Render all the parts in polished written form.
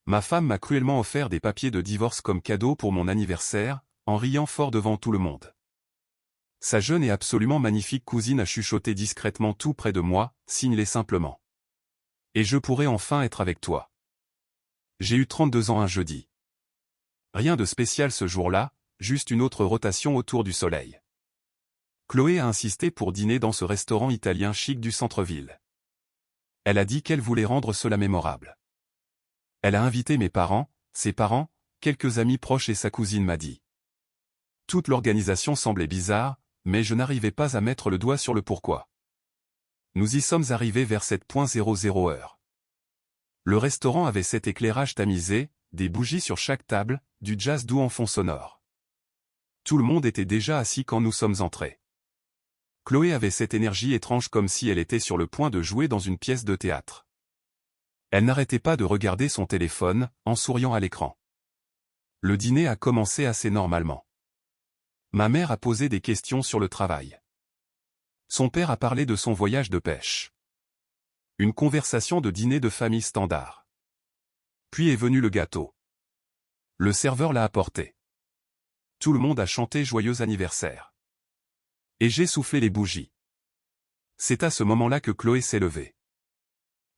Ma femme m'a cruellement offert des papiers de divorce comme cadeau pour mon anniversaire, en riant fort devant tout le monde. Sa jeune et absolument magnifique cousine a chuchoté discrètement tout près de moi, signe-les simplement. Et je pourrai enfin être avec toi. J'ai eu 32 ans un jeudi. Rien de spécial ce jour-là, juste une autre rotation autour du soleil. Chloé a insisté pour dîner dans ce restaurant italien chic du centre-ville. Elle a dit qu'elle voulait rendre cela mémorable. Elle a invité mes parents, ses parents, quelques amis proches et sa cousine m'a dit. Toute l'organisation semblait bizarre, mais je n'arrivais pas à mettre le doigt sur le pourquoi. Nous y sommes arrivés vers 7:00 heure. Le restaurant avait cet éclairage tamisé, des bougies sur chaque table, du jazz doux en fond sonore. Tout le monde était déjà assis quand nous sommes entrés. Chloé avait cette énergie étrange comme si elle était sur le point de jouer dans une pièce de théâtre. Elle n'arrêtait pas de regarder son téléphone, en souriant à l'écran. Le dîner a commencé assez normalement. Ma mère a posé des questions sur le travail. Son père a parlé de son voyage de pêche. Une conversation de dîner de famille standard. Puis est venu le gâteau. Le serveur l'a apporté. Tout le monde a chanté joyeux anniversaire. Et j'ai soufflé les bougies. C'est à ce moment-là que Chloé s'est levée.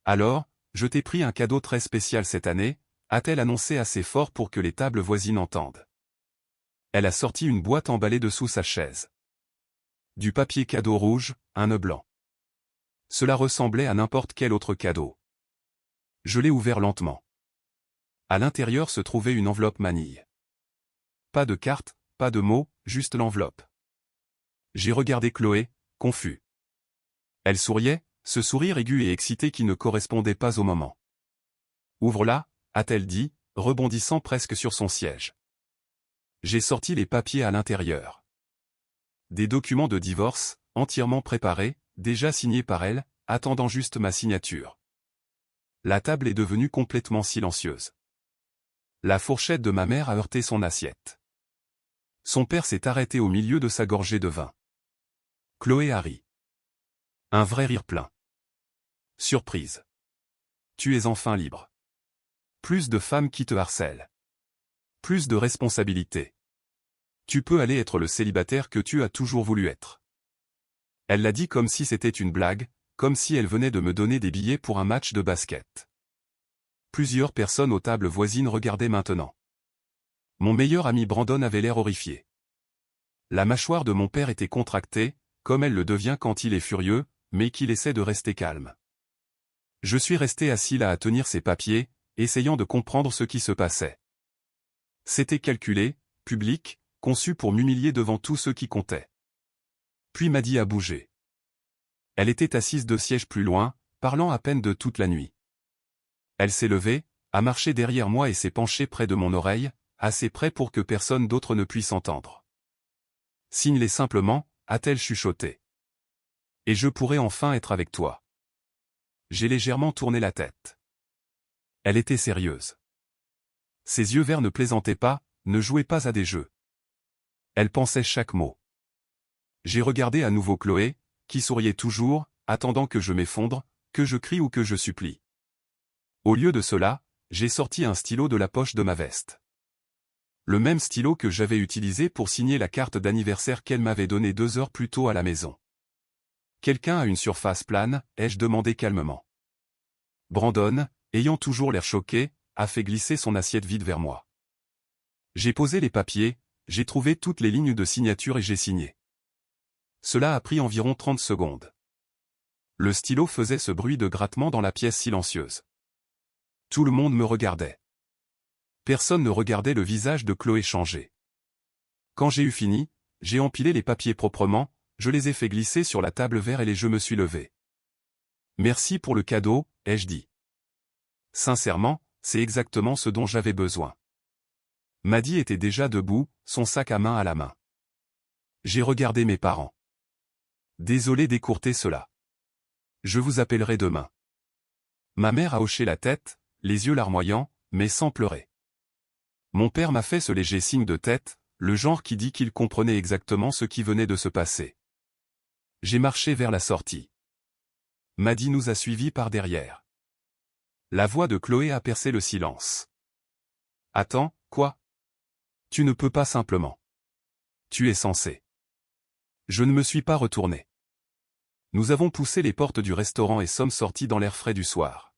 Alors, je t'ai pris un cadeau très spécial cette année, a-t-elle annoncé assez fort pour que les tables voisines entendent. Elle a sorti une boîte emballée dessous sa chaise. Du papier cadeau rouge, un nœud blanc. Cela ressemblait à n'importe quel autre cadeau. Je l'ai ouvert lentement. À l'intérieur se trouvait une enveloppe manille. Pas de carte, pas de mots, juste l'enveloppe. J'ai regardé Chloé, confus. Elle souriait, ce sourire aigu et excité qui ne correspondait pas au moment. « Ouvre-la » a-t-elle dit, rebondissant presque sur son siège. J'ai sorti les papiers à l'intérieur. Des documents de divorce, entièrement préparés, déjà signés par elle, attendant juste ma signature. La table est devenue complètement silencieuse. La fourchette de ma mère a heurté son assiette. Son père s'est arrêté au milieu de sa gorgée de vin. Chloé a ri. Un vrai rire plein. Surprise. Tu es enfin libre. Plus de femmes qui te harcèlent. Plus de responsabilités. Tu peux aller être le célibataire que tu as toujours voulu être. Elle l'a dit comme si c'était une blague, comme si elle venait de me donner des billets pour un match de basket. Plusieurs personnes aux tables voisines regardaient maintenant. Mon meilleur ami Brandon avait l'air horrifié. La mâchoire de mon père était contractée, comme elle le devient quand il est furieux, mais qu'il essaie de rester calme. Je suis resté assis là à tenir ses papiers, essayant de comprendre ce qui se passait. C'était calculé, public, conçu pour m'humilier devant tous ceux qui comptaient. Puis Maddy a bougé. Elle était assise 2 sièges plus loin, parlant à peine de toute la nuit. Elle s'est levée, a marché derrière moi et s'est penchée près de mon oreille, assez près pour que personne d'autre ne puisse entendre. Signe-les simplement, a-t-elle chuchoté. Et je pourrai enfin être avec toi. J'ai légèrement tourné la tête. Elle était sérieuse. Ses yeux verts ne plaisantaient pas, ne jouaient pas à des jeux. Elle pensait chaque mot. J'ai regardé à nouveau Chloé, qui souriait toujours, attendant que je m'effondre, que je crie ou que je supplie. Au lieu de cela, j'ai sorti un stylo de la poche de ma veste. Le même stylo que j'avais utilisé pour signer la carte d'anniversaire qu'elle m'avait donnée 2 heures plus tôt à la maison. « Quelqu'un a une surface plane ?» ai-je demandé calmement. Brandon, ayant toujours l'air choqué, a fait glisser son assiette vide vers moi. J'ai posé les papiers, j'ai trouvé toutes les lignes de signature et j'ai signé. Cela a pris environ 30 secondes. Le stylo faisait ce bruit de grattement dans la pièce silencieuse. Tout le monde me regardait. Personne ne regardait le visage de Chloé changer. Quand j'ai eu fini, j'ai empilé les papiers proprement, je les ai fait glisser sur la table vers elle et je me suis levé. « Merci pour le cadeau » ai-je dit. Sincèrement, c'est exactement ce dont j'avais besoin. Maddy était déjà debout, son sac à main à la main. J'ai regardé mes parents. Désolé d'écourter cela. Je vous appellerai demain. Ma mère a hoché la tête, les yeux larmoyants, mais sans pleurer. Mon père m'a fait ce léger signe de tête, le genre qui dit qu'il comprenait exactement ce qui venait de se passer. J'ai marché vers la sortie. Maddy nous a suivis par derrière. La voix de Chloé a percé le silence. Attends, quoi? Tu ne peux pas simplement. Tu es censé. Je ne me suis pas retourné. Nous avons poussé les portes du restaurant et sommes sortis dans l'air frais du soir.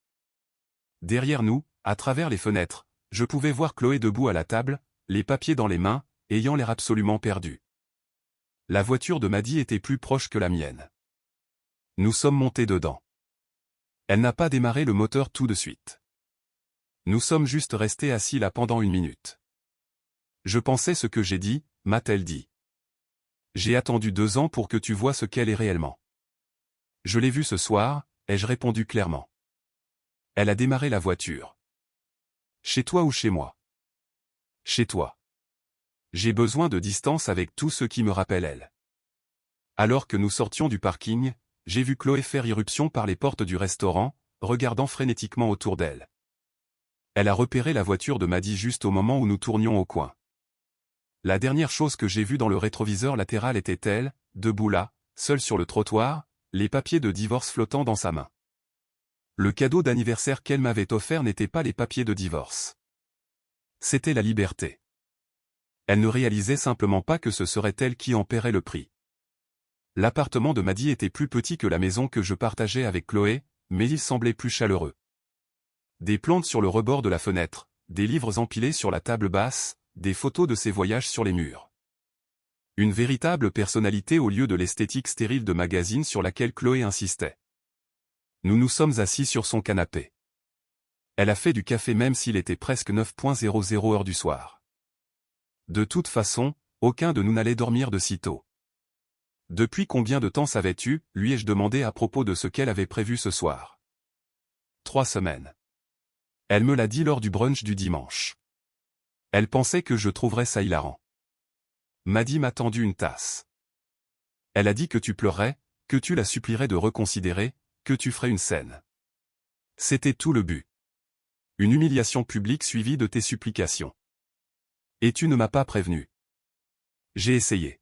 Derrière nous, à travers les fenêtres, je pouvais voir Chloé debout à la table, les papiers dans les mains, ayant l'air absolument perdu. La voiture de Maddy était plus proche que la mienne. Nous sommes montés dedans. Elle n'a pas démarré le moteur tout de suite. Nous sommes juste restés assis là pendant 1 minute. Je pensais ce que j'ai dit, m'a-t-elle dit. J'ai attendu 2 ans pour que tu vois ce qu'elle est réellement. Je l'ai vue ce soir, ai-je répondu clairement. Elle a démarré la voiture. Chez toi ou chez moi? Chez toi. J'ai besoin de distance avec tout ce qui me rappelle elle. Alors que nous sortions du parking, j'ai vu Chloé faire irruption par les portes du restaurant, regardant frénétiquement autour d'elle. Elle a repéré la voiture de Maddy juste au moment où nous tournions au coin. La dernière chose que j'ai vue dans le rétroviseur latéral était elle, debout là, seule sur le trottoir, les papiers de divorce flottant dans sa main. Le cadeau d'anniversaire qu'elle m'avait offert n'était pas les papiers de divorce. C'était la liberté. Elle ne réalisait simplement pas que ce serait elle qui en paierait le prix. L'appartement de Maddy était plus petit que la maison que je partageais avec Chloé, mais il semblait plus chaleureux. Des plantes sur le rebord de la fenêtre, des livres empilés sur la table basse, des photos de ses voyages sur les murs. Une véritable personnalité au lieu de l'esthétique stérile de magazine sur laquelle Chloé insistait. Nous nous sommes assis sur son canapé. Elle a fait du café même s'il était presque 9:00 heure du soir. De toute façon, aucun de nous n'allait dormir de sitôt. Depuis combien de temps savais-tu, lui ai-je demandé à propos de ce qu'elle avait prévu ce soir. 3 semaines. Elle me l'a dit lors du brunch du dimanche. Elle pensait que je trouverais ça hilarant. Maddy m'a tendu une tasse. Elle a dit que tu pleurerais, que tu la supplierais de reconsidérer, que tu ferais une scène. C'était tout le but. Une humiliation publique suivie de tes supplications. Et tu ne m'as pas prévenu. J'ai essayé.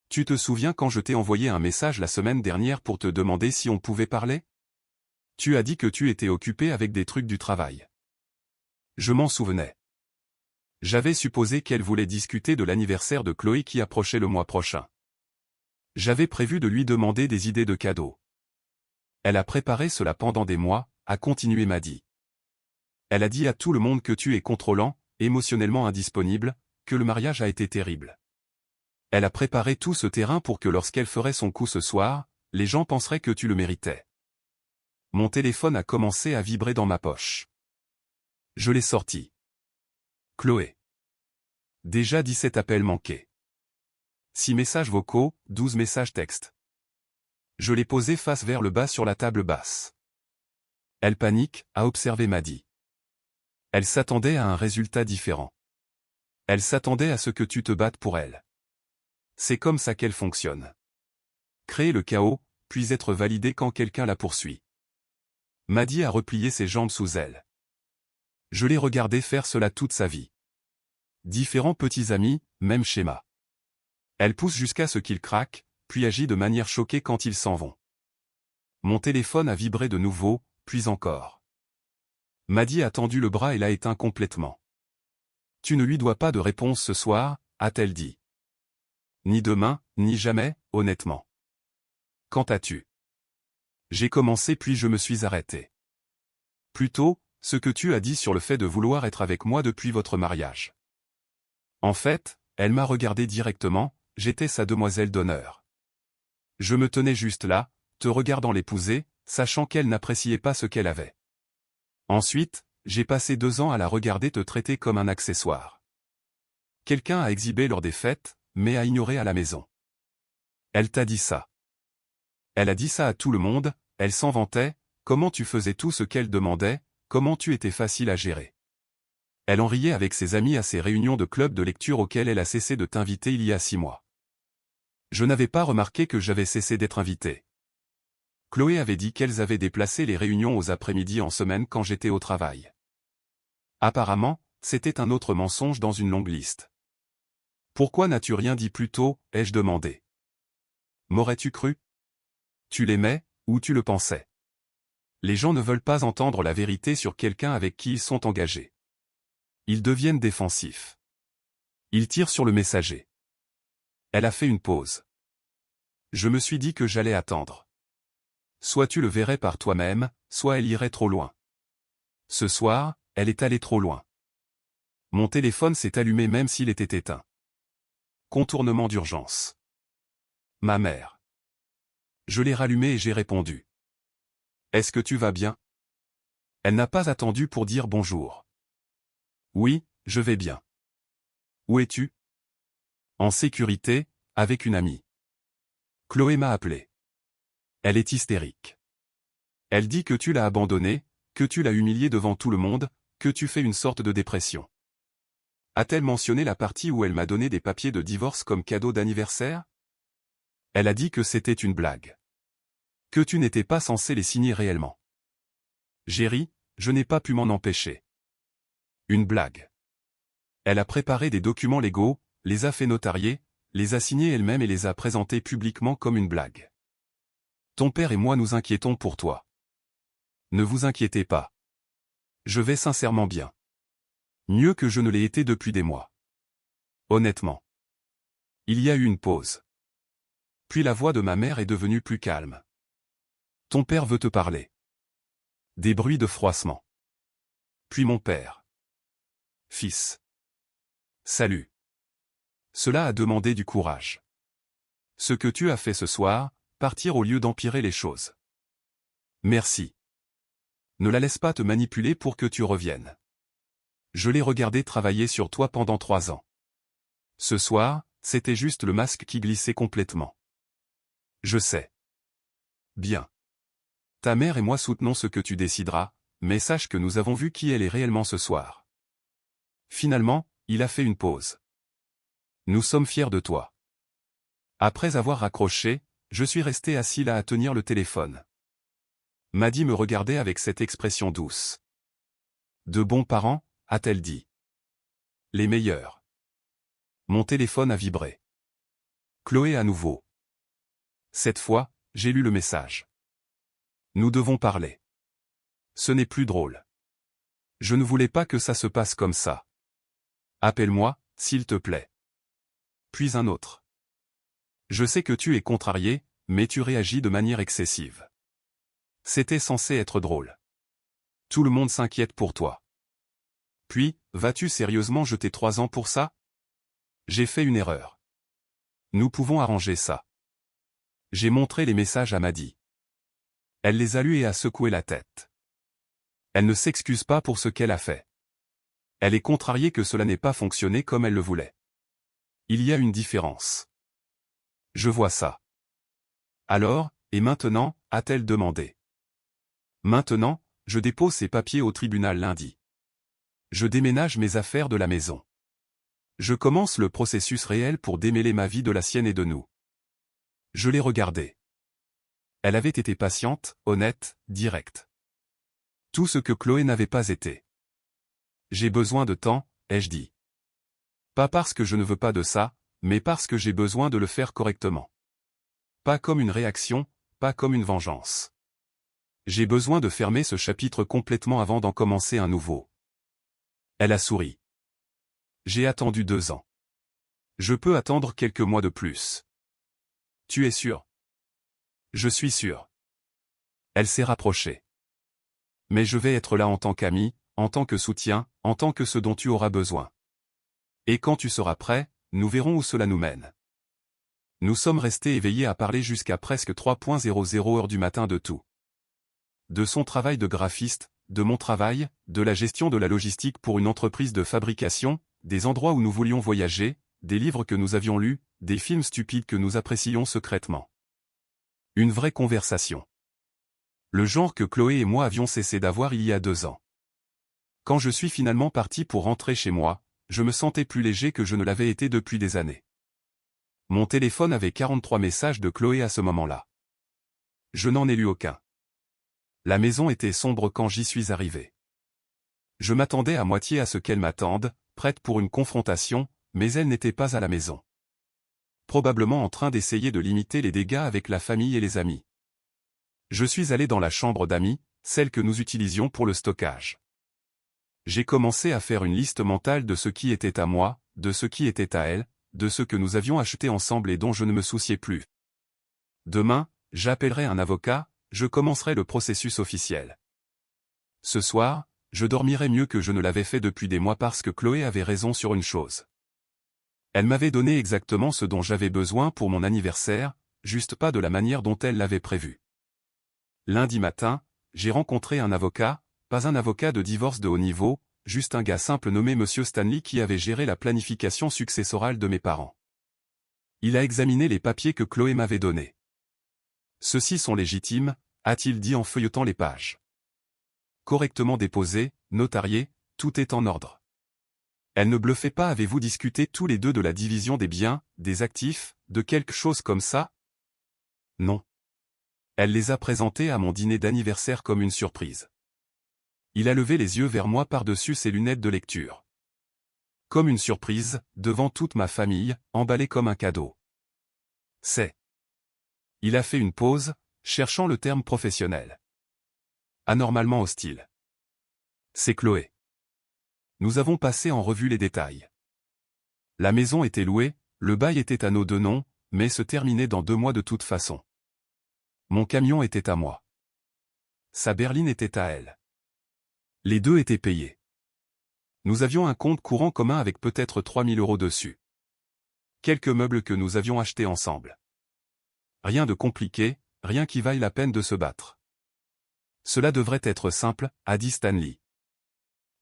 Tu te souviens quand je t'ai envoyé un message la semaine dernière pour te demander si on pouvait parler? Tu as dit que tu étais occupé avec des trucs du travail. Je m'en souvenais. J'avais supposé qu'elle voulait discuter de l'anniversaire de Chloé qui approchait le mois prochain. J'avais prévu de lui demander des idées de cadeaux. Elle a préparé cela pendant des mois, a continué Maddy. Elle a dit à tout le monde que tu es contrôlant, émotionnellement indisponible, que le mariage a été terrible. Elle a préparé tout ce terrain pour que lorsqu'elle ferait son coup ce soir, les gens penseraient que tu le méritais. Mon téléphone a commencé à vibrer dans ma poche. Je l'ai sorti. Chloé. Déjà 17 appels manqués. 6 messages vocaux, 12 messages textes. Je l'ai posé face vers le bas sur la table basse. Elle panique, a observé Maddy. Elle s'attendait à un résultat différent. Elle s'attendait à ce que tu te battes pour elle. C'est comme ça qu'elle fonctionne. Créer le chaos, puis être validé quand quelqu'un la poursuit. Maddy a replié ses jambes sous elle. Je l'ai regardé faire cela toute sa vie. Différents petits amis, même schéma. Elle pousse jusqu'à ce qu'ils craquent, puis agit de manière choquée quand ils s'en vont. Mon téléphone a vibré de nouveau, puis encore. Maddy a tendu le bras et l'a éteint complètement. Tu ne lui dois pas de réponse ce soir, a-t-elle dit. Ni demain, ni jamais, honnêtement. Quant à tu. J'ai commencé puis je me suis arrêté. Plutôt, ce que tu as dit sur le fait de vouloir être avec moi depuis votre mariage. En fait, elle m'a regardé directement, j'étais sa demoiselle d'honneur. Je me tenais juste là, te regardant l'épouser, sachant qu'elle n'appréciait pas ce qu'elle avait. Ensuite, j'ai passé 2 ans à la regarder te traiter comme un accessoire. Quelqu'un a exhibé lors des fêtes, mais a ignoré à la maison. Elle t'a dit ça. Elle a dit ça à tout le monde, elle s'en vantait, comment tu faisais tout ce qu'elle demandait, comment tu étais facile à gérer. Elle en riait avec ses amis à ses réunions de club de lecture auxquelles elle a cessé de t'inviter il y a 6 mois. Je n'avais pas remarqué que j'avais cessé d'être invité. Chloé avait dit qu'elles avaient déplacé les réunions aux après-midi en semaine quand j'étais au travail. Apparemment, c'était un autre mensonge dans une longue liste. Pourquoi n'as-tu rien dit plus tôt, ai-je demandé. M'aurais-tu cru? Tu l'aimais, ou tu le pensais? Les gens ne veulent pas entendre la vérité sur quelqu'un avec qui ils sont engagés. Ils deviennent défensifs. Ils tirent sur le messager. Elle a fait une pause. Je me suis dit que j'allais attendre. Soit tu le verrais par toi-même, soit elle irait trop loin. Ce soir, elle est allée trop loin. Mon téléphone s'est allumé même s'il était éteint. Contournement d'urgence. Ma mère. Je l'ai rallumé et j'ai répondu. Est-ce que tu vas bien? Elle n'a pas attendu pour dire bonjour. Oui, je vais bien. Où es-tu? En sécurité, avec une amie. Chloé m'a appelé. Elle est hystérique. Elle dit que tu l'as abandonnée, que tu l'as humiliée devant tout le monde, que tu fais une sorte de dépression. A-t-elle mentionné la partie où elle m'a donné des papiers de divorce comme cadeau d'anniversaire? Elle a dit que c'était une blague. Que tu n'étais pas censé les signer réellement. J'ai ri, je n'ai pas pu m'en empêcher. Une blague. Elle a préparé des documents légaux, les a fait notarier, les a signés elle-même et les a présentés publiquement comme une blague. Ton père et moi nous inquiétons pour toi. Ne vous inquiétez pas. Je vais sincèrement bien. Mieux que je ne l'ai été depuis des mois. Honnêtement. Il y a eu une pause. Puis la voix de ma mère est devenue plus calme. Ton père veut te parler. Des bruits de froissement. Puis mon père. Fils. Salut. Cela a demandé du courage. Ce que tu as fait ce soir, partir au lieu d'empirer les choses. Merci. Ne la laisse pas te manipuler pour que tu reviennes. Je l'ai regardé travailler sur toi pendant 3 ans. Ce soir, c'était juste le masque qui glissait complètement. Je sais. Bien. Ta mère et moi soutenons ce que tu décideras, mais sache que nous avons vu qui elle est réellement ce soir. Finalement, il a fait une pause. Nous sommes fiers de toi. Après avoir raccroché, je suis resté assis là à tenir le téléphone. Maddy me regardait avec cette expression douce. De bons parents, a-t-elle dit. Les meilleurs. Mon téléphone a vibré. Chloé à nouveau. Cette fois, j'ai lu le message. Nous devons parler. Ce n'est plus drôle. Je ne voulais pas que ça se passe comme ça. Appelle-moi, s'il te plaît. Puis un autre. Je sais que tu es contrarié, mais tu réagis de manière excessive. C'était censé être drôle. Tout le monde s'inquiète pour toi. Puis, vas-tu sérieusement jeter 3 ans pour ça? J'ai fait une erreur. Nous pouvons arranger ça. J'ai montré les messages à Maddy. Elle les a lus et a secoué la tête. Elle ne s'excuse pas pour ce qu'elle a fait. Elle est contrariée que cela n'ait pas fonctionné comme elle le voulait. Il y a une différence. Je vois ça. Alors, et maintenant, a-t-elle demandé. Maintenant, je dépose ces papiers au tribunal lundi. Je déménage mes affaires de la maison. Je commence le processus réel pour démêler ma vie de la sienne et de nous. Je l'ai regardée. Elle avait été patiente, honnête, directe. Tout ce que Chloé n'avait pas été. J'ai besoin de temps, ai-je dit. Pas parce que je ne veux pas de ça, mais parce que j'ai besoin de le faire correctement. Pas comme une réaction, pas comme une vengeance. J'ai besoin de fermer ce chapitre complètement avant d'en commencer un nouveau. Elle a souri. J'ai attendu 2 ans. Je peux attendre quelques mois de plus. Tu es sûr? Je suis sûr. Elle s'est rapprochée. Mais je vais être là en tant qu'ami, en tant que soutien, en tant que ce dont tu auras besoin. Et quand tu seras prêt, nous verrons où cela nous mène. Nous sommes restés éveillés à parler jusqu'à presque 3:00 heure du matin de tout. De son travail de graphiste, de mon travail, de la gestion de la logistique pour une entreprise de fabrication, des endroits où nous voulions voyager, des livres que nous avions lus, des films stupides que nous apprécions secrètement. Une vraie conversation. Le genre que Chloé et moi avions cessé d'avoir il y a 2 ans. Quand je suis finalement parti pour rentrer chez moi, je me sentais plus léger que je ne l'avais été depuis des années. Mon téléphone avait 43 messages de Chloé à ce moment-là. Je n'en ai lu aucun. La maison était sombre quand j'y suis arrivé. Je m'attendais à moitié à ce qu'elle m'attende, prête pour une confrontation, mais elle n'était pas à la maison. Probablement en train d'essayer de limiter les dégâts avec la famille et les amis. Je suis allé dans la chambre d'amis, celle que nous utilisions pour le stockage. J'ai commencé à faire une liste mentale de ce qui était à moi, de ce qui était à elle, de ce que nous avions acheté ensemble et dont je ne me souciais plus. Demain, j'appellerai un avocat, je commencerai le processus officiel. Ce soir, je dormirai mieux que je ne l'avais fait depuis des mois parce que Chloé avait raison sur une chose. Elle m'avait donné exactement ce dont j'avais besoin pour mon anniversaire, juste pas de la manière dont elle l'avait prévu. Lundi matin, j'ai rencontré un avocat, pas un avocat de divorce de haut niveau, juste un gars simple nommé Monsieur Stanley qui avait géré la planification successorale de mes parents. Il a examiné les papiers que Chloé m'avait donnés. Ceux-ci sont légitimes, a-t-il dit en feuilletant les pages. Correctement déposés, notariés, tout est en ordre. Elle ne bluffait pas. Avez-vous discuté tous les deux de la division des biens, des actifs, de quelque chose comme ça? Non. Elle les a présentés à mon dîner d'anniversaire comme une surprise. Il a levé les yeux vers moi par-dessus ses lunettes de lecture. Comme une surprise, devant toute ma famille, emballée comme un cadeau. C'est. Il a fait une pause, cherchant le terme professionnel. Anormalement hostile. C'est Chloé. Nous avons passé en revue les détails. La maison était louée, le bail était à nos deux noms, mais se terminait dans 2 mois de toute façon. Mon camion était à moi. Sa berline était à elle. Les deux étaient payés. Nous avions un compte courant commun avec peut-être 3 000 € dessus. Quelques meubles que nous avions achetés ensemble. Rien de compliqué, rien qui vaille la peine de se battre. Cela devrait être simple, a dit Stanley.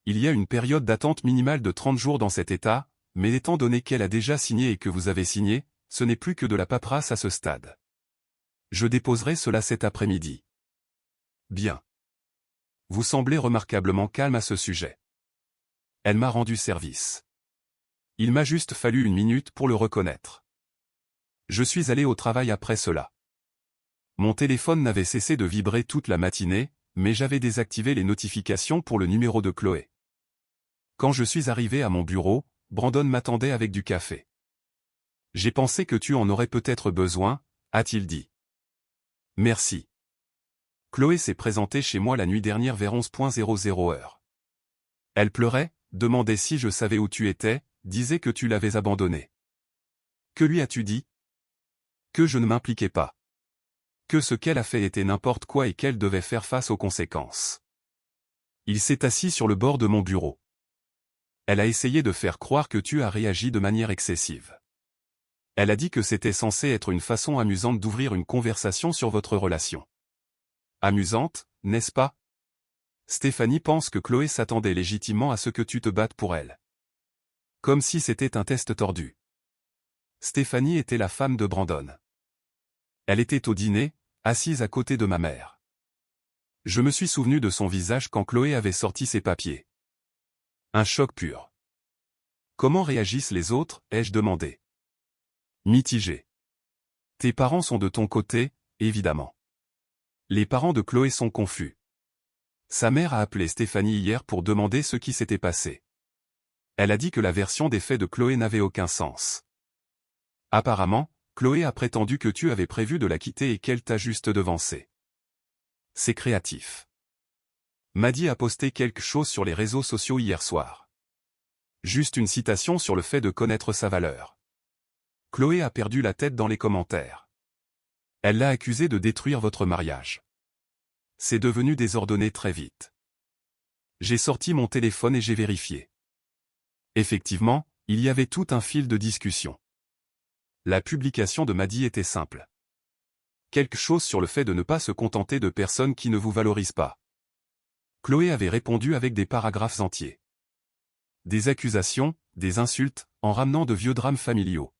Il y a une période d'attente minimale de 30 jours dans cet état, mais étant donné qu'elle a déjà signé et que vous avez signé, ce n'est plus que de la paperasse à ce stade. Je déposerai cela cet après-midi. Bien. Vous semblez remarquablement calme à ce sujet. Elle m'a rendu service. Il m'a juste fallu 1 minute pour le reconnaître. Je suis allé au travail après cela. Mon téléphone n'avait cessé de vibrer toute la matinée, mais j'avais désactivé les notifications pour le numéro de Chloé. Quand je suis arrivé à mon bureau, Brandon m'attendait avec du café. J'ai pensé que tu en aurais peut-être besoin, a-t-il dit. Merci. Chloé s'est présentée chez moi la nuit dernière vers 11h00 heure. Elle pleurait, demandait si je savais où tu étais, disait que tu l'avais abandonnée. Que lui as-tu dit? Que je ne m'impliquais pas. Que ce qu'elle a fait était n'importe quoi et qu'elle devait faire face aux conséquences. Il s'est assis sur le bord de mon bureau. Elle a essayé de faire croire que tu as réagi de manière excessive. Elle a dit que c'était censé être une façon amusante d'ouvrir une conversation sur votre relation. Amusante, n'est-ce pas? Stéphanie pense que Chloé s'attendait légitimement à ce que tu te battes pour elle. Comme si c'était un test tordu. Stéphanie était la femme de Brandon. Elle était au dîner, assise à côté de ma mère. Je me suis souvenu de son visage quand Chloé avait sorti ses papiers. Un choc pur. Comment réagissent les autres, ai-je demandé. Mitigé. Tes parents sont de ton côté, évidemment. Les parents de Chloé sont confus. Sa mère a appelé Stéphanie hier pour demander ce qui s'était passé. Elle a dit que la version des faits de Chloé n'avait aucun sens. Apparemment, Chloé a prétendu que tu avais prévu de la quitter et qu'elle t'a juste devancé. C'est créatif. Maddy a posté quelque chose sur les réseaux sociaux hier soir. Juste une citation sur le fait de connaître sa valeur. Chloé a perdu la tête dans les commentaires. Elle l'a accusé de détruire votre mariage. C'est devenu désordonné très vite. J'ai sorti mon téléphone et j'ai vérifié. Effectivement, il y avait tout un fil de discussion. La publication de Maddy était simple. Quelque chose sur le fait de ne pas se contenter de personnes qui ne vous valorisent pas. Chloé avait répondu avec des paragraphes entiers. Des accusations, des insultes, en ramenant de vieux drames familiaux.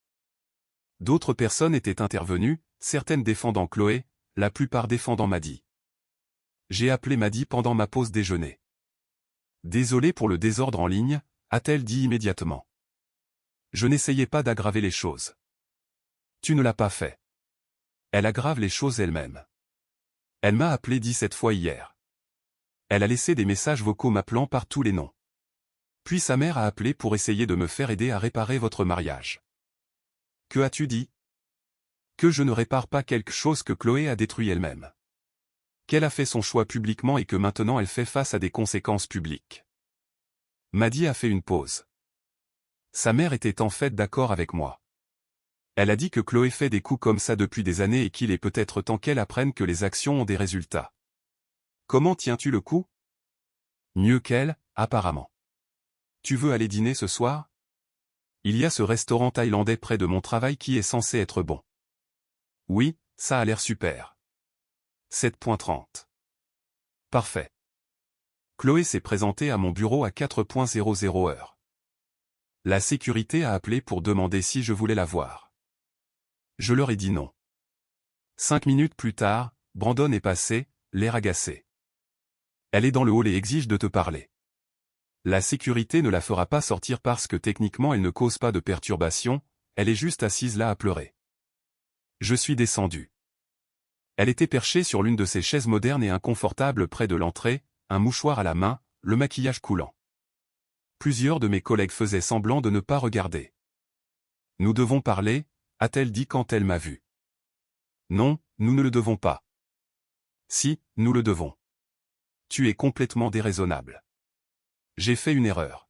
D'autres personnes étaient intervenues, certaines défendant Chloé, la plupart défendant Maddy. J'ai appelé Maddy pendant ma pause déjeuner. Désolé pour le désordre en ligne, a-t-elle dit immédiatement. Je n'essayais pas d'aggraver les choses. Tu ne l'as pas fait. Elle aggrave les choses elle-même. Elle m'a appelé 17 fois hier. Elle a laissé des messages vocaux m'appelant par tous les noms. Puis sa mère a appelé pour essayer de me faire aider à réparer votre mariage. Que as-tu dit? Que je ne répare pas quelque chose que Chloé a détruit elle-même. Qu'elle a fait son choix publiquement et que maintenant elle fait face à des conséquences publiques. Maddy a fait une pause. Sa mère était en fait d'accord avec moi. Elle a dit que Chloé fait des coups comme ça depuis des années et qu'il est peut-être temps qu'elle apprenne que les actions ont des résultats. Comment tiens-tu le coup? Mieux qu'elle, apparemment. Tu veux aller dîner ce soir? Il y a ce restaurant thaïlandais près de mon travail qui est censé être bon. Oui, ça a l'air super. 7:30. Parfait. Chloé s'est présentée à mon bureau à 4:00 heure. La sécurité a appelé pour demander si je voulais la voir. Je leur ai dit non. 5 minutes plus tard, Brandon est passé, l'air agacé. Elle est dans le hall et exige de te parler. La sécurité ne la fera pas sortir parce que techniquement elle ne cause pas de perturbation, elle est juste assise là à pleurer. Je suis descendu. Elle était perchée sur l'une de ces chaises modernes et inconfortables près de l'entrée, un mouchoir à la main, le maquillage coulant. Plusieurs de mes collègues faisaient semblant de ne pas regarder. Nous devons parler, a-t-elle dit quand elle m'a vu. Non, nous ne le devons pas. Si, nous le devons. Tu es complètement déraisonnable. J'ai fait une erreur.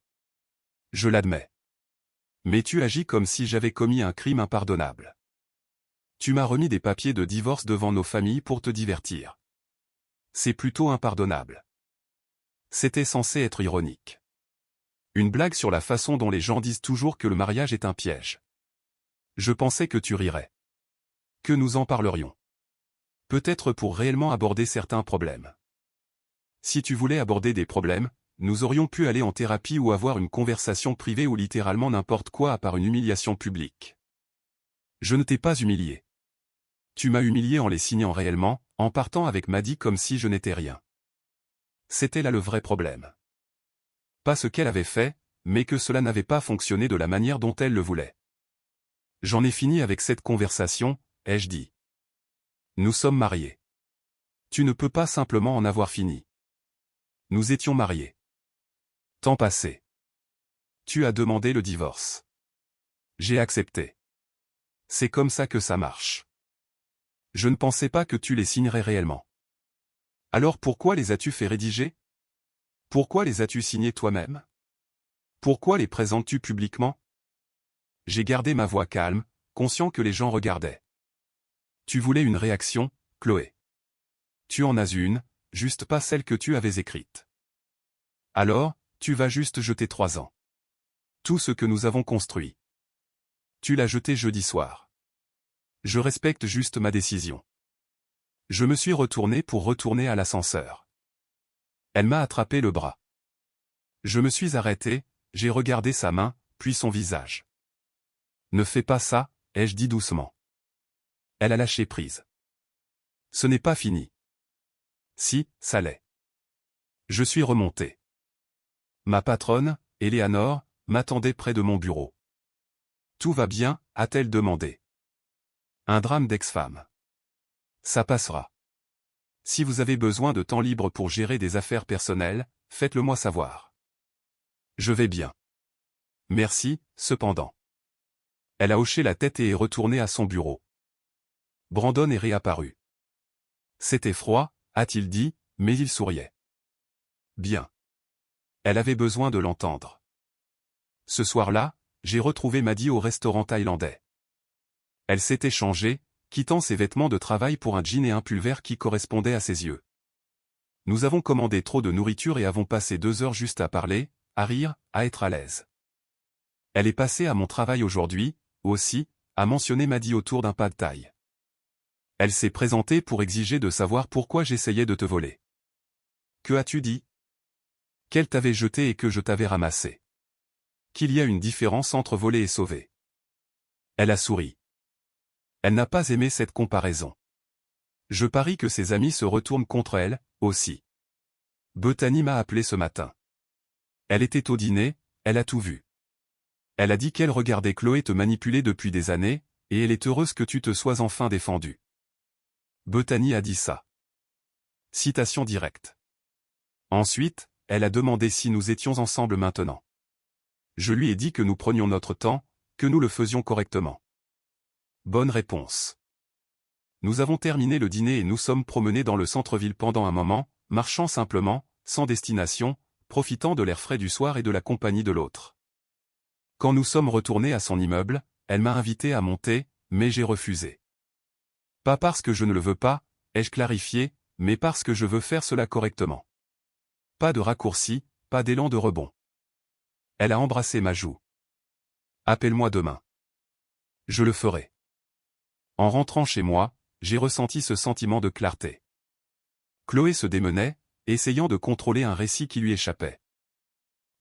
Je l'admets. Mais tu agis comme si j'avais commis un crime impardonnable. Tu m'as remis des papiers de divorce devant nos familles pour te divertir. C'est plutôt impardonnable. C'était censé être ironique. Une blague sur la façon dont les gens disent toujours que le mariage est un piège. Je pensais que tu rirais. Que nous en parlerions. Peut-être pour réellement aborder certains problèmes. Si tu voulais aborder des problèmes, nous aurions pu aller en thérapie ou avoir une conversation privée ou littéralement n'importe quoi à part une humiliation publique. Je ne t'ai pas humilié. Tu m'as humilié en les signant réellement, en partant avec Maddy comme si je n'étais rien. C'était là le vrai problème. Pas ce qu'elle avait fait, mais que cela n'avait pas fonctionné de la manière dont elle le voulait. J'en ai fini avec cette conversation, ai-je dit. Nous sommes mariés. Tu ne peux pas simplement en avoir fini. Nous étions mariés. Temps passé. Tu as demandé le divorce. J'ai accepté. C'est comme ça que ça marche. Je ne pensais pas que tu les signerais réellement. Alors pourquoi les as-tu fait rédiger? Pourquoi les as-tu signés toi-même? Pourquoi les présentes-tu publiquement? J'ai gardé ma voix calme, conscient que les gens regardaient. Tu voulais une réaction, Chloé. Tu en as une, juste pas celle que tu avais écrite. Alors, tu vas juste jeter 3 ans. Tout ce que nous avons construit. Tu l'as jeté jeudi soir. Je respecte juste ma décision. Je me suis retourné pour retourner à l'ascenseur. Elle m'a attrapé le bras. Je me suis arrêté, j'ai regardé sa main, puis son visage. Ne fais pas ça, ai-je dit doucement. Elle a lâché prise. Ce n'est pas fini. Si, ça l'est. Je suis remonté. Ma patronne, Eleanor, m'attendait près de mon bureau. Tout va bien, a-t-elle demandé. Un drame d'ex-femme. Ça passera. Si vous avez besoin de temps libre pour gérer des affaires personnelles, faites-le moi savoir. Je vais bien. Merci, cependant. Elle a hoché la tête et est retournée à son bureau. Brandon est réapparu. C'était froid, a-t-il dit, mais il souriait. Bien. Elle avait besoin de l'entendre. Ce soir-là, j'ai retrouvé Maddy au restaurant thaïlandais. Elle s'était changée, quittant ses vêtements de travail pour un jean et un pull vert qui correspondaient à ses yeux. Nous avons commandé trop de nourriture et avons passé 2 heures juste à parler, à rire, à être à l'aise. Elle est passée à mon travail aujourd'hui, aussi, a mentionné Maddy autour d'un pad thaï. Elle s'est présentée pour exiger de savoir pourquoi j'essayais de te voler. Que as-tu dit? Qu'elle t'avait jeté et que je t'avais ramassé. Qu'il y a une différence entre voler et sauver. Elle a souri. Elle n'a pas aimé cette comparaison. Je parie que ses amis se retournent contre elle, aussi. Bethany m'a appelé ce matin. Elle était au dîner, elle a tout vu. Elle a dit qu'elle regardait Chloé te manipuler depuis des années, et elle est heureuse que tu te sois enfin défendu. Bethany a dit ça. Citation directe. Ensuite, elle a demandé si nous étions ensemble maintenant. Je lui ai dit que nous prenions notre temps, que nous le faisions correctement. Bonne réponse. Nous avons terminé le dîner et nous sommes promenés dans le centre-ville pendant un moment, marchant simplement, sans destination, profitant de l'air frais du soir et de la compagnie de l'autre. Quand nous sommes retournés à son immeuble, elle m'a invité à monter, mais j'ai refusé. Pas parce que je ne le veux pas, ai-je clarifié, mais parce que je veux faire cela correctement. Pas de raccourci, pas d'élan de rebond. Elle a embrassé ma joue. Appelle-moi demain. Je le ferai. En rentrant chez moi, j'ai ressenti ce sentiment de clarté. Chloé se démenait, essayant de contrôler un récit qui lui échappait.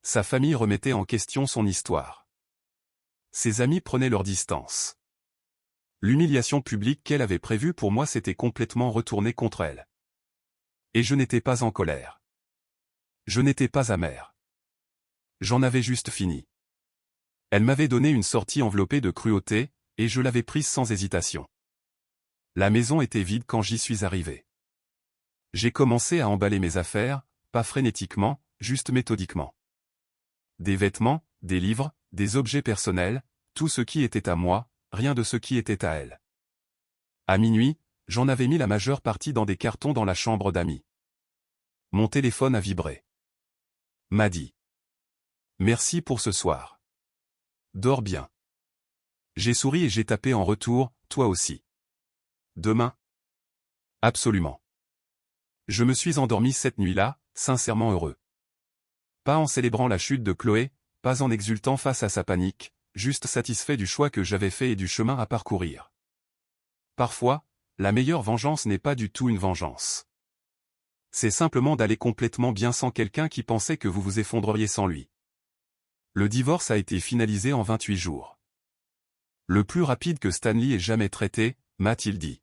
Sa famille remettait en question son histoire. Ses amis prenaient leur distance. L'humiliation publique qu'elle avait prévue pour moi s'était complètement retournée contre elle. Et je n'étais pas en colère. Je n'étais pas amer. J'en avais juste fini. Elle m'avait donné une sortie enveloppée de cruauté, et je l'avais prise sans hésitation. La maison était vide quand j'y suis arrivé. J'ai commencé à emballer mes affaires, pas frénétiquement, juste méthodiquement. Des vêtements, des livres, des objets personnels, tout ce qui était à moi, rien de ce qui était à elle. À minuit, j'en avais mis la majeure partie dans des cartons dans la chambre d'amis. Mon téléphone a vibré. M'a dit. Merci pour ce soir. Dors bien. J'ai souri et j'ai tapé en retour, toi aussi. Demain? Absolument. Je me suis endormi cette nuit-là, sincèrement heureux. Pas en célébrant la chute de Chloé, pas en exultant face à sa panique, juste satisfait du choix que j'avais fait et du chemin à parcourir. Parfois, la meilleure vengeance n'est pas du tout une vengeance. C'est simplement d'aller complètement bien sans quelqu'un qui pensait que vous vous effondreriez sans lui. Le divorce a été finalisé en 28 jours. Le plus rapide que Stanley ait jamais traité, m'a-t-il dit.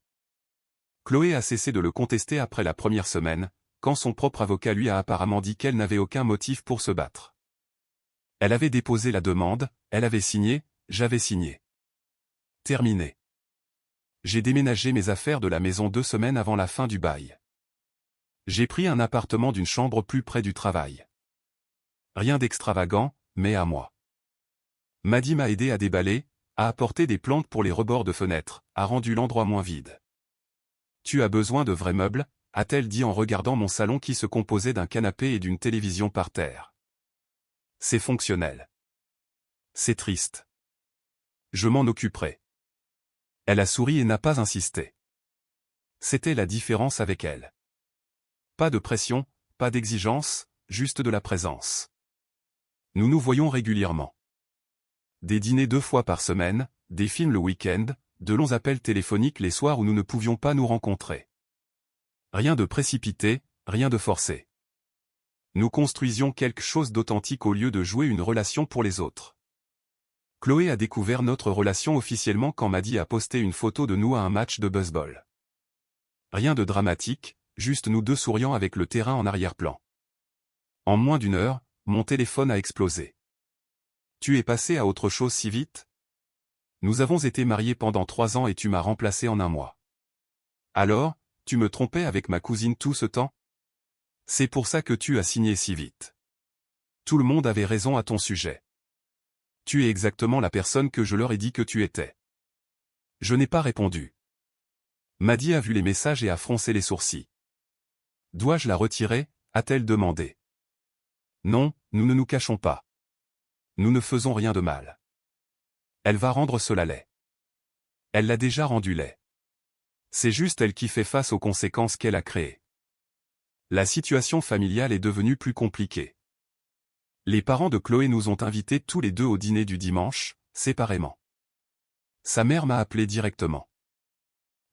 Chloé a cessé de le contester après la première semaine, quand son propre avocat lui a apparemment dit qu'elle n'avait aucun motif pour se battre. Elle avait déposé la demande, elle avait signé, j'avais signé. Terminé. J'ai déménagé mes affaires de la maison 2 semaines avant la fin du bail. J'ai pris un appartement d'une chambre plus près du travail. Rien d'extravagant, mais à moi. Maddy m'a aidé à déballer, a apporté des plantes pour les rebords de fenêtres, a rendu l'endroit moins vide. Tu as besoin de vrais meubles, a-t-elle dit en regardant mon salon qui se composait d'un canapé et d'une télévision par terre. C'est fonctionnel. C'est triste. Je m'en occuperai. Elle a souri et n'a pas insisté. C'était la différence avec elle. Pas de pression, pas d'exigence, juste de la présence. Nous nous voyons régulièrement. Des dîners 2 fois par semaine, des films le week-end, de longs appels téléphoniques les soirs où nous ne pouvions pas nous rencontrer. Rien de précipité, rien de forcé. Nous construisions quelque chose d'authentique au lieu de jouer une relation pour les autres. Chloé a découvert notre relation officiellement quand Maddy a posté une photo de nous à un match de baseball. Rien de dramatique, juste nous deux souriant avec le terrain en arrière-plan. En moins d'1 heure, mon téléphone a explosé. Tu es passé à autre chose si vite? Nous avons été mariés pendant 3 ans et tu m'as remplacé en 1 mois. Alors, tu me trompais avec ma cousine tout ce temps? C'est pour ça que tu as signé si vite. Tout le monde avait raison à ton sujet. Tu es exactement la personne que je leur ai dit que tu étais. Je n'ai pas répondu. Maddy a vu les messages et a froncé les sourcils. Dois-je la retirer, a-t-elle demandé. Non, nous ne nous cachons pas. Nous ne faisons rien de mal. Elle va rendre cela laid. Elle l'a déjà rendu laid. C'est juste elle qui fait face aux conséquences qu'elle a créées. La situation familiale est devenue plus compliquée. Les parents de Chloé nous ont invités tous les deux au dîner du dimanche, séparément. Sa mère m'a appelé directement.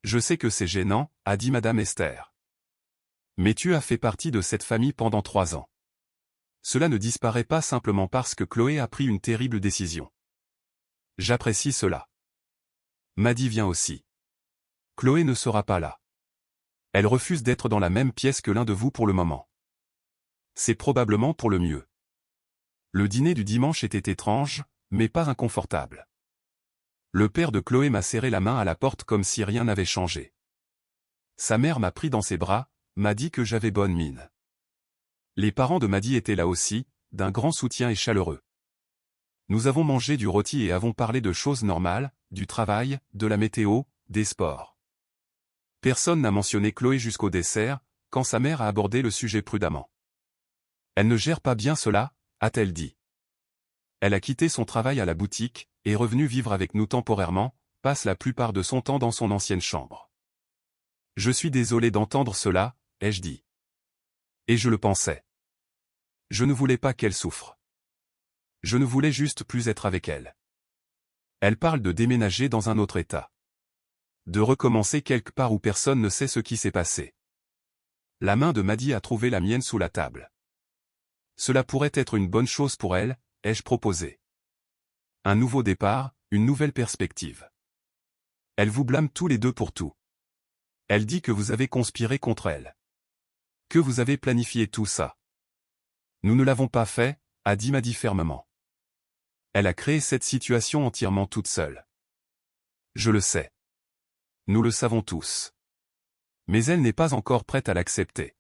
Je sais que c'est gênant, a dit Madame Esther. Mais tu as fait partie de cette famille pendant 3 ans. Cela ne disparaît pas simplement parce que Chloé a pris une terrible décision. J'apprécie cela. Maddy vient aussi. Chloé ne sera pas là. Elle refuse d'être dans la même pièce que l'un de vous pour le moment. C'est probablement pour le mieux. Le dîner du dimanche était étrange, mais pas inconfortable. Le père de Chloé m'a serré la main à la porte comme si rien n'avait changé. Sa mère m'a pris dans ses bras, m'a dit que j'avais bonne mine. Les parents de Maddy étaient là aussi, d'un grand soutien et chaleureux. Nous avons mangé du rôti et avons parlé de choses normales, du travail, de la météo, des sports. Personne n'a mentionné Chloé jusqu'au dessert, quand sa mère a abordé le sujet prudemment. Elle ne gère pas bien cela, a-t-elle dit. Elle a quitté son travail à la boutique, est revenue vivre avec nous temporairement, passe la plupart de son temps dans son ancienne chambre. Je suis désolé d'entendre cela, ai-je dit. Et je le pensais. Je ne voulais pas qu'elle souffre. Je ne voulais juste plus être avec elle. Elle parle de déménager dans un autre état. De recommencer quelque part où personne ne sait ce qui s'est passé. La main de Maddy a trouvé la mienne sous la table. Cela pourrait être une bonne chose pour elle, ai-je proposé. Un nouveau départ, une nouvelle perspective. Elle vous blâme tous les deux pour tout. Elle dit que vous avez conspiré contre elle. Que vous avez planifié tout ça. Nous ne l'avons pas fait, a dit Maddy fermement. Elle a créé cette situation entièrement toute seule. Je le sais. Nous le savons tous. Mais elle n'est pas encore prête à l'accepter.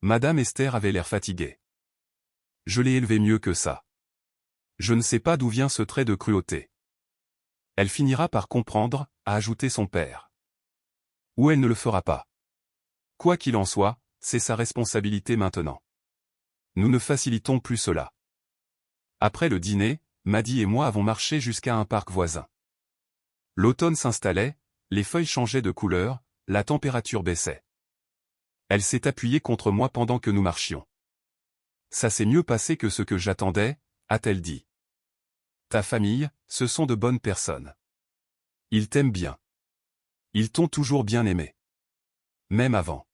Madame Esther avait l'air fatiguée. Je l'ai élevée mieux que ça. Je ne sais pas d'où vient ce trait de cruauté. Elle finira par comprendre, a ajouté son père. Ou elle ne le fera pas. Quoi qu'il en soit, c'est sa responsabilité maintenant. Nous ne facilitons plus cela. Après le dîner, Maddy et moi avons marché jusqu'à un parc voisin. L'automne s'installait, les feuilles changeaient de couleur, la température baissait. Elle s'est appuyée contre moi pendant que nous marchions. Ça s'est mieux passé que ce que j'attendais, a-t-elle dit. Ta famille, ce sont de bonnes personnes. Ils t'aiment bien. Ils t'ont toujours bien aimé. Même avant.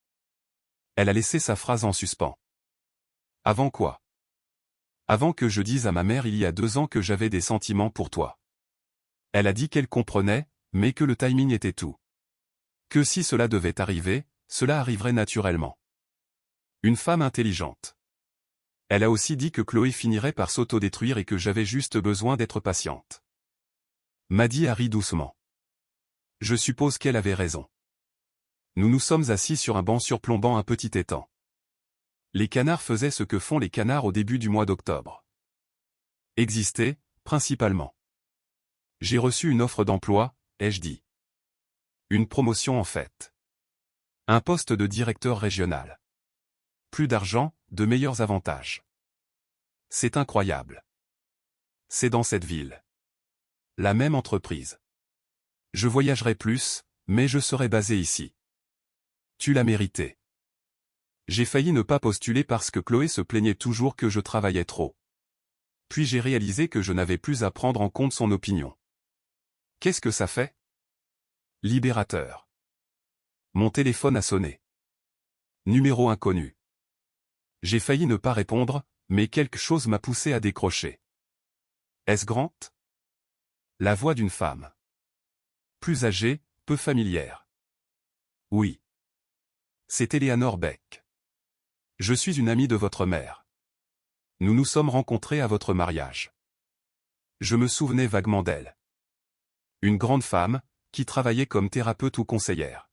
Elle a laissé sa phrase en suspens. Avant quoi? Avant que je dise à ma mère il y a 2 ans que j'avais des sentiments pour toi. Elle a dit qu'elle comprenait, mais que le timing était tout. Que si cela devait arriver, cela arriverait naturellement. Une femme intelligente. Elle a aussi dit que Chloé finirait par s'autodétruire et que j'avais juste besoin d'être patiente. Maddy a ri doucement. Je suppose qu'elle avait raison. Nous nous sommes assis sur un banc surplombant un petit étang. Les canards faisaient ce que font les canards au début du mois d'octobre. Exister, principalement. J'ai reçu une offre d'emploi, ai-je dit. Une promotion en fait. Un poste de directeur régional. Plus d'argent, de meilleurs avantages. C'est incroyable. C'est dans cette ville. La même entreprise. Je voyagerai plus, mais je serai basé ici. Tu l'as mérité. J'ai failli ne pas postuler parce que Chloé se plaignait toujours que je travaillais trop. Puis j'ai réalisé que je n'avais plus à prendre en compte son opinion. Qu'est-ce que ça fait? Libérateur. Mon téléphone a sonné. Numéro inconnu. J'ai failli ne pas répondre, mais quelque chose m'a poussé à décrocher. Est-ce Grant? La voix d'une femme. Plus âgée, peu familière. Oui. C'est Eleanor Beck. Je suis une amie de votre mère. Nous nous sommes rencontrés à votre mariage. Je me souvenais vaguement d'elle. Une grande femme, qui travaillait comme thérapeute ou conseillère.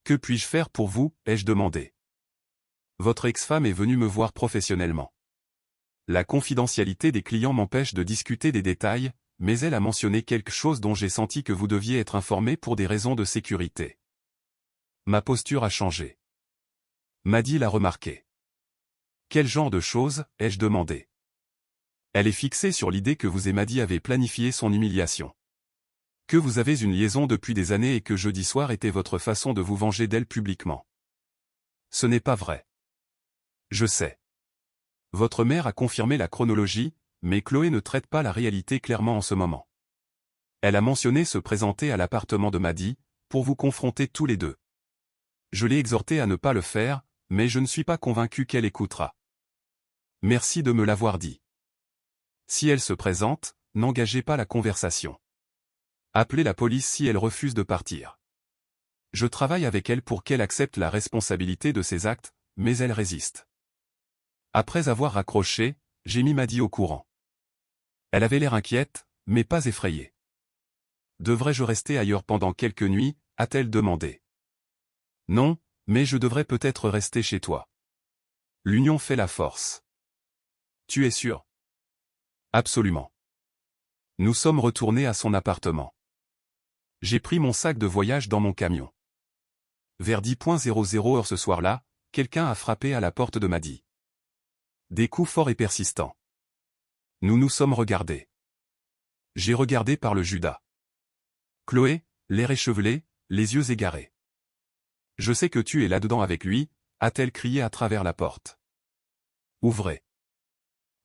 Que puis-je faire pour vous, ai-je demandé. Votre ex-femme est venue me voir professionnellement. La confidentialité des clients m'empêche de discuter des détails, mais elle a mentionné quelque chose dont j'ai senti que vous deviez être informé pour des raisons de sécurité. Ma posture a changé. Maddy l'a remarqué. Quel genre de choses, ai-je demandé. Elle est fixée sur l'idée que vous et Maddy avez planifié son humiliation. Que vous avez une liaison depuis des années et que jeudi soir était votre façon de vous venger d'elle publiquement. Ce n'est pas vrai. Je sais. Votre mère a confirmé la chronologie, mais Chloé ne traite pas la réalité clairement en ce moment. Elle a mentionné se présenter à l'appartement de Maddy, pour vous confronter tous les deux. Je l'ai exhortée à ne pas le faire, mais je ne suis pas convaincu qu'elle écoutera. Merci de me l'avoir dit. Si elle se présente, n'engagez pas la conversation. Appelez la police si elle refuse de partir. Je travaille avec elle pour qu'elle accepte la responsabilité de ses actes, mais elle résiste. Après avoir raccroché, j'ai mis Maddy au courant. Elle avait l'air inquiète, mais pas effrayée. Devrais-je rester ailleurs pendant quelques nuits, a-t-elle demandé. Non, mais je devrais peut-être rester chez toi. L'union fait la force. Tu es sûr? Absolument. Nous sommes retournés à son appartement. J'ai pris mon sac de voyage dans mon camion. Vers 10:00 heure ce soir-là, quelqu'un a frappé à la porte de Maddy. Des coups forts et persistants. Nous nous sommes regardés. J'ai regardé par le Judas. Chloé, l'air échevelé, les yeux égarés. Je sais que tu es là-dedans avec lui, a-t-elle crié à travers la porte. Ouvrez.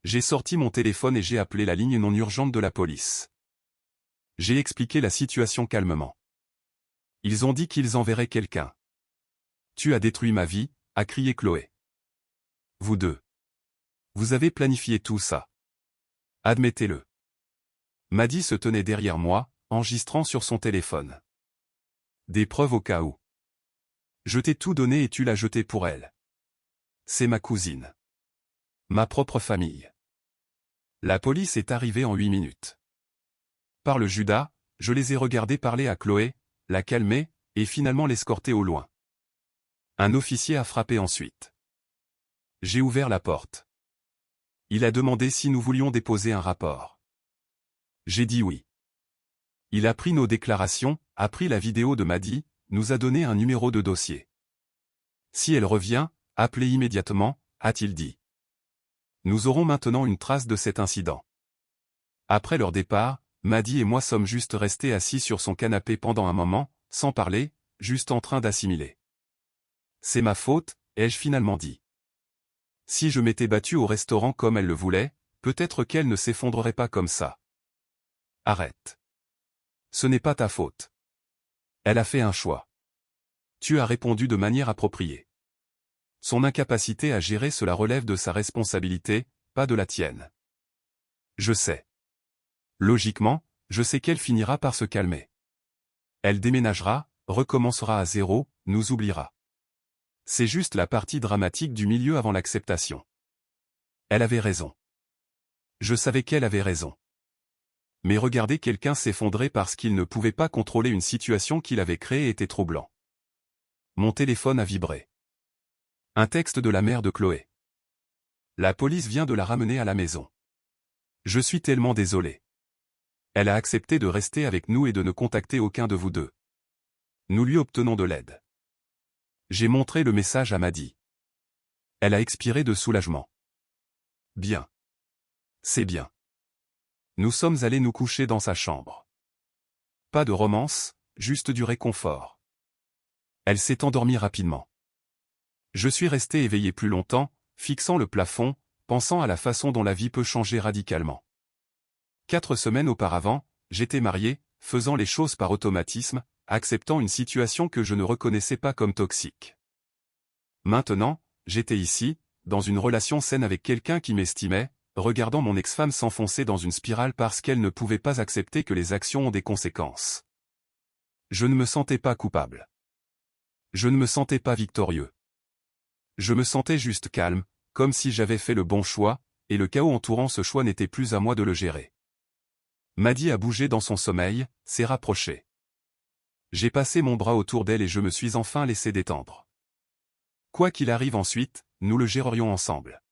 J'ai sorti mon téléphone et j'ai appelé la ligne non urgente de la police. J'ai expliqué la situation calmement. Ils ont dit qu'ils enverraient quelqu'un. Tu as détruit ma vie, a crié Chloé. Vous deux. Vous avez planifié tout ça. Admettez-le. Maddy se tenait derrière moi, enregistrant sur son téléphone. Des preuves au cas où. Je t'ai tout donné et tu l'as jeté pour elle. C'est ma cousine. Ma propre famille. La police est arrivée en 8 minutes. Par le Judas, je les ai regardés parler à Chloé, la calmer, et finalement l'escorter au loin. Un officier a frappé ensuite. J'ai ouvert la porte. Il a demandé si nous voulions déposer un rapport. J'ai dit oui. Il a pris nos déclarations, a pris la vidéo de Maddy, nous a donné un numéro de dossier. Si elle revient, appelez immédiatement, a-t-il dit. Nous aurons maintenant une trace de cet incident. Après leur départ, Maddy et moi sommes juste restés assis sur son canapé pendant un moment, sans parler, juste en train d'assimiler. C'est ma faute, ai-je finalement dit. Si je m'étais battu au restaurant comme elle le voulait, peut-être qu'elle ne s'effondrerait pas comme ça. Arrête. Ce n'est pas ta faute. Elle a fait un choix. Tu as répondu de manière appropriée. Son incapacité à gérer cela relève de sa responsabilité, pas de la tienne. Je sais. Logiquement, je sais qu'elle finira par se calmer. Elle déménagera, recommencera à zéro, nous oubliera. C'est juste la partie dramatique du milieu avant l'acceptation. Elle avait raison. Je savais qu'elle avait raison. Mais regarder quelqu'un s'effondrer parce qu'il ne pouvait pas contrôler une situation qu'il avait créée était troublant. Mon téléphone a vibré. Un texte de la mère de Chloé. La police vient de la ramener à la maison. Je suis tellement désolé. Elle a accepté de rester avec nous et de ne contacter aucun de vous deux. Nous lui obtenons de l'aide. J'ai montré le message à Maddy. Elle a expiré de soulagement. Bien. C'est bien. Nous sommes allés nous coucher dans sa chambre. Pas de romance, juste du réconfort. Elle s'est endormie rapidement. Je suis resté éveillé plus longtemps, fixant le plafond, pensant à la façon dont la vie peut changer radicalement. 4 semaines auparavant, j'étais marié, faisant les choses par automatisme, acceptant une situation que je ne reconnaissais pas comme toxique. Maintenant, j'étais ici, dans une relation saine avec quelqu'un qui m'estimait, regardant mon ex-femme s'enfoncer dans une spirale parce qu'elle ne pouvait pas accepter que les actions ont des conséquences. Je ne me sentais pas coupable. Je ne me sentais pas victorieux. Je me sentais juste calme, comme si j'avais fait le bon choix, et le chaos entourant ce choix n'était plus à moi de le gérer. Maddy a bougé dans son sommeil, s'est rapprochée. J'ai passé mon bras autour d'elle et je me suis enfin laissé détendre. Quoi qu'il arrive ensuite, nous le gérerions ensemble.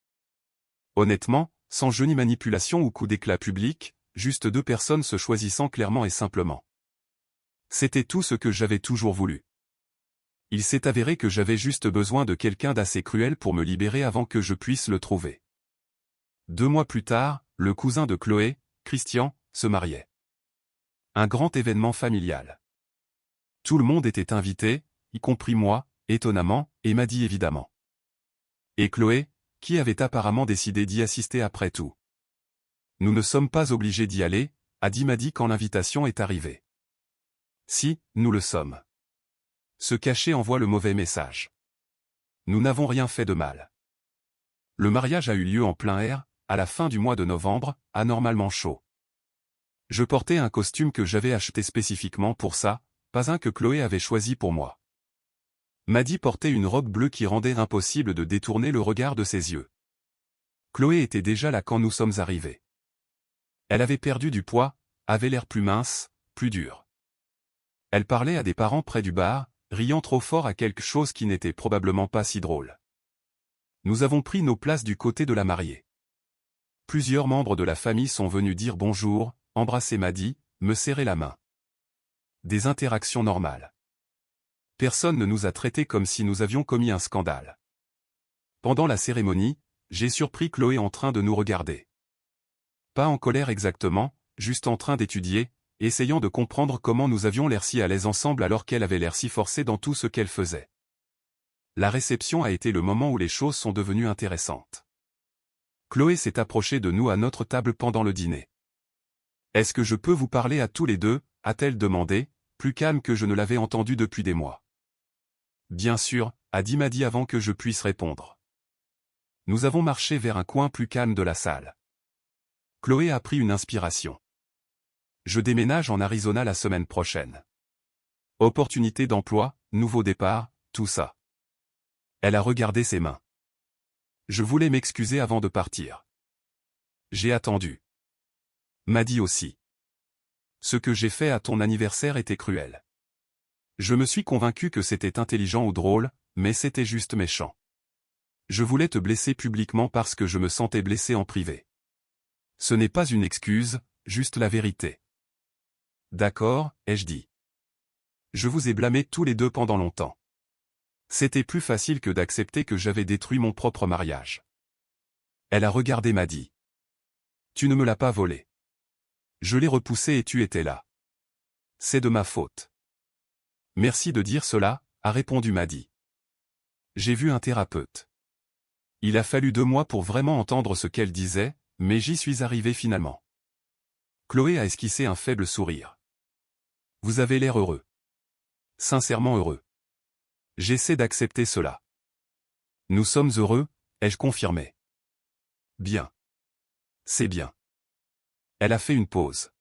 Honnêtement, sans jeu ni manipulation ou coup d'éclat public, juste 2 personnes se choisissant clairement et simplement. C'était tout ce que j'avais toujours voulu. Il s'est avéré que j'avais juste besoin de quelqu'un d'assez cruel pour me libérer avant que je puisse le trouver. 2 mois plus tard, le cousin de Chloé, Christian, se mariait. Un grand événement familial. Tout le monde était invité, y compris moi, étonnamment, et Maddy évidemment. Et Chloé, qui avait apparemment décidé d'y assister après tout. Nous ne sommes pas obligés d'y aller, a dit Maddy quand l'invitation est arrivée. Si, nous le sommes. Se cacher envoie le mauvais message. Nous n'avons rien fait de mal. Le mariage a eu lieu en plein air, à la fin du mois de novembre, anormalement chaud. Je portais un costume que j'avais acheté spécifiquement pour ça, pas un que Chloé avait choisi pour moi. Maddy portait une robe bleue qui rendait impossible de détourner le regard de ses yeux. Chloé était déjà là quand nous sommes arrivés. Elle avait perdu du poids, avait l'air plus mince, plus dure. Elle parlait à des parents près du bar, riant trop fort à quelque chose qui n'était probablement pas si drôle. Nous avons pris nos places du côté de la mariée. Plusieurs membres de la famille sont venus dire bonjour, embrasser Maddy, me serrer la main. Des interactions normales. Personne ne nous a traités comme si nous avions commis un scandale. Pendant la cérémonie, j'ai surpris Chloé en train de nous regarder. Pas en colère exactement, juste en train d'étudier, essayant de comprendre comment nous avions l'air si à l'aise ensemble alors qu'elle avait l'air si forcée dans tout ce qu'elle faisait. La réception a été le moment où les choses sont devenues intéressantes. Chloé s'est approchée de nous à notre table pendant le dîner. « Est-ce que je peux vous parler à tous les deux ?» a-t-elle demandé, plus calme que je ne l'avais entendu depuis des mois. « Bien sûr », a dit Maddy avant que je puisse répondre. Nous avons marché vers un coin plus calme de la salle. Chloé a pris une inspiration. « Je déménage en Arizona la semaine prochaine. Opportunité d'emploi, nouveau départ, tout ça. » Elle a regardé ses mains. Je voulais m'excuser avant de partir. J'ai attendu. Maddy aussi. Ce que j'ai fait à ton anniversaire était cruel. Je me suis convaincu que c'était intelligent ou drôle, mais c'était juste méchant. Je voulais te blesser publiquement parce que je me sentais blessé en privé. Ce n'est pas une excuse, juste la vérité. D'accord, ai-je dit. Je vous ai blâmés tous les deux pendant longtemps. C'était plus facile que d'accepter que j'avais détruit mon propre mariage. Elle a regardé Maddy. Tu ne me l'as pas volé. Je l'ai repoussé et tu étais là. C'est de ma faute. Merci de dire cela, a répondu Maddy. J'ai vu un thérapeute. Il a fallu 2 mois pour vraiment entendre ce qu'elle disait, mais j'y suis arrivé finalement. Chloé a esquissé un faible sourire. Vous avez l'air heureux. Sincèrement heureux. J'essaie d'accepter cela. Nous sommes heureux, ai-je confirmé. Bien. C'est bien. Elle a fait une pause.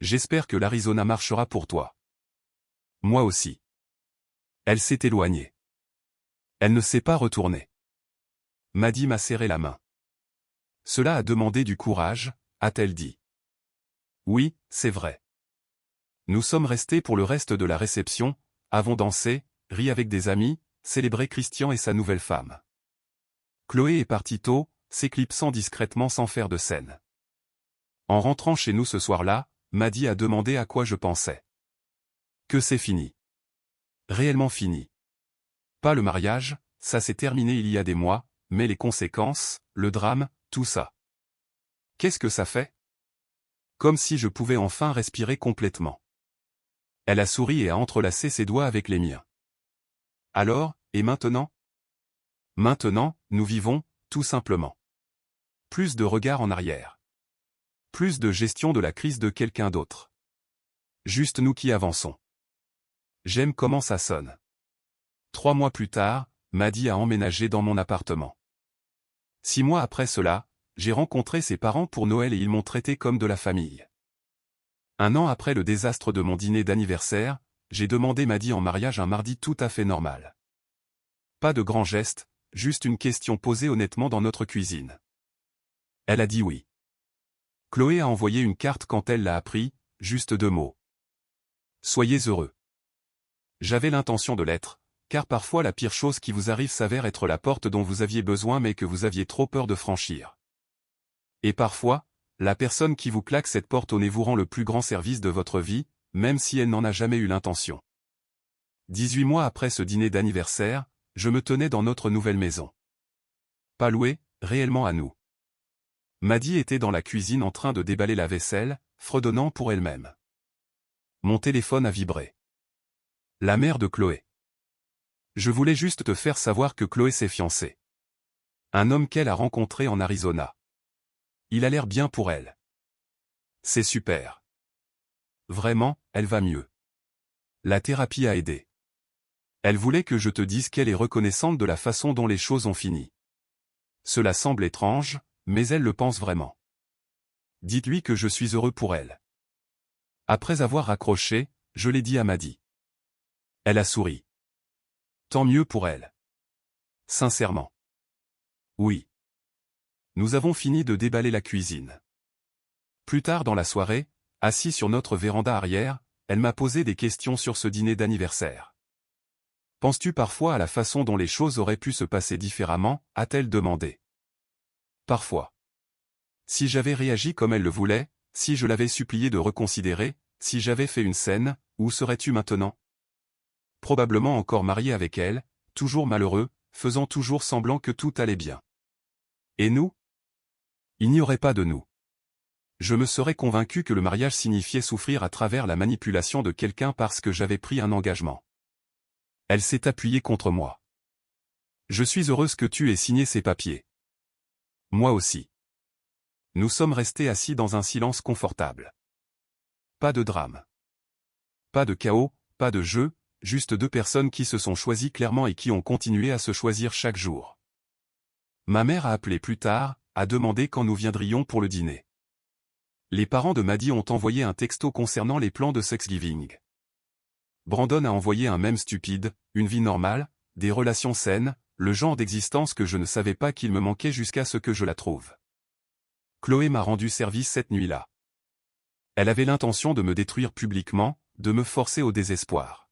J'espère que l'Arizona marchera pour toi. Moi aussi. Elle s'est éloignée. Elle ne s'est pas retournée. Maddy m'a serré la main. Cela a demandé du courage, a-t-elle dit. Oui, c'est vrai. Nous sommes restés pour le reste de la réception, avons dansé, ri avec des amis, célébré Christian et sa nouvelle femme. Chloé est partie tôt, s'éclipsant discrètement sans faire de scène. En rentrant chez nous ce soir-là, Maddy a demandé à quoi je pensais. Que c'est fini. Réellement fini. Pas le mariage, ça s'est terminé il y a des mois, mais les conséquences, le drame, tout ça. Qu'est-ce que ça fait? Comme si je pouvais enfin respirer complètement. Elle a souri et a entrelacé ses doigts avec les miens. Alors, et maintenant? Maintenant, nous vivons, tout simplement. Plus de regard en arrière. Plus de gestion de la crise de quelqu'un d'autre. Juste nous qui avançons. J'aime comment ça sonne. 3 mois plus tard, Maddy a emménagé dans mon appartement. 6 mois après cela, j'ai rencontré ses parents pour Noël et ils m'ont traité comme de la famille. 1 an après le désastre de mon dîner d'anniversaire, j'ai demandé Maddy en mariage un mardi tout à fait normal. Pas de grands gestes, juste une question posée honnêtement dans notre cuisine. Elle a dit oui. Chloé a envoyé une carte quand elle l'a appris, juste 2 mots. Soyez heureux. J'avais l'intention de l'être, car parfois la pire chose qui vous arrive s'avère être la porte dont vous aviez besoin mais que vous aviez trop peur de franchir. Et parfois, la personne qui vous claque cette porte au nez vous rend le plus grand service de votre vie, même si elle n'en a jamais eu l'intention. 18 mois après ce dîner d'anniversaire, je me tenais dans notre nouvelle maison. Pas louée, réellement à nous. Maddy était dans la cuisine en train de déballer la vaisselle, fredonnant pour elle-même. Mon téléphone a vibré. La mère de Chloé. Je voulais juste te faire savoir que Chloé s'est fiancée. Un homme qu'elle a rencontré en Arizona. Il a l'air bien pour elle. C'est super. Vraiment, elle va mieux. La thérapie a aidé. Elle voulait que je te dise qu'elle est reconnaissante de la façon dont les choses ont fini. Cela semble étrange, mais elle le pense vraiment. Dites-lui que je suis heureux pour elle. Après avoir raccroché, je l'ai dit à Maddy. Elle a souri. Tant mieux pour elle. Sincèrement. Oui. Nous avons fini de déballer la cuisine. Plus tard dans la soirée, assis sur notre véranda arrière, elle m'a posé des questions sur ce dîner d'anniversaire. Penses-tu parfois à la façon dont les choses auraient pu se passer différemment, a-t-elle demandé. Parfois. Si j'avais réagi comme elle le voulait, si je l'avais supplié de reconsidérer, si j'avais fait une scène, où serais-tu maintenant? Probablement encore marié avec elle, toujours malheureux, faisant toujours semblant que tout allait bien. Et nous? Il n'y aurait pas de nous. Je me serais convaincu que le mariage signifiait souffrir à travers la manipulation de quelqu'un parce que j'avais pris un engagement. Elle s'est appuyée contre moi. Je suis heureuse que tu aies signé ces papiers. Moi aussi. Nous sommes restés assis dans un silence confortable. Pas de drame. Pas de chaos, pas de jeu, juste deux personnes qui se sont choisies clairement et qui ont continué à se choisir chaque jour. Ma mère a appelé plus tard, a demandé quand nous viendrions pour le dîner. Les parents de Maddie ont envoyé un texto concernant les plans de Thanksgiving. Brandon a envoyé un mème stupide, une vie normale, des relations saines, le genre d'existence que je ne savais pas qu'il me manquait jusqu'à ce que je la trouve. Chloé m'a rendu service cette nuit-là. Elle avait l'intention de me détruire publiquement, de me forcer au désespoir.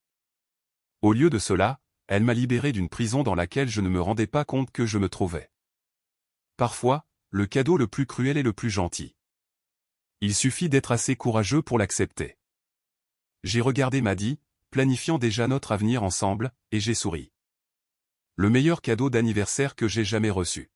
Au lieu de cela, elle m'a libéré d'une prison dans laquelle je ne me rendais pas compte que je me trouvais. Parfois, le cadeau le plus cruel est le plus gentil. Il suffit d'être assez courageux pour l'accepter. J'ai regardé Maddie, planifiant déjà notre avenir ensemble, et j'ai souri. Le meilleur cadeau d'anniversaire que j'ai jamais reçu.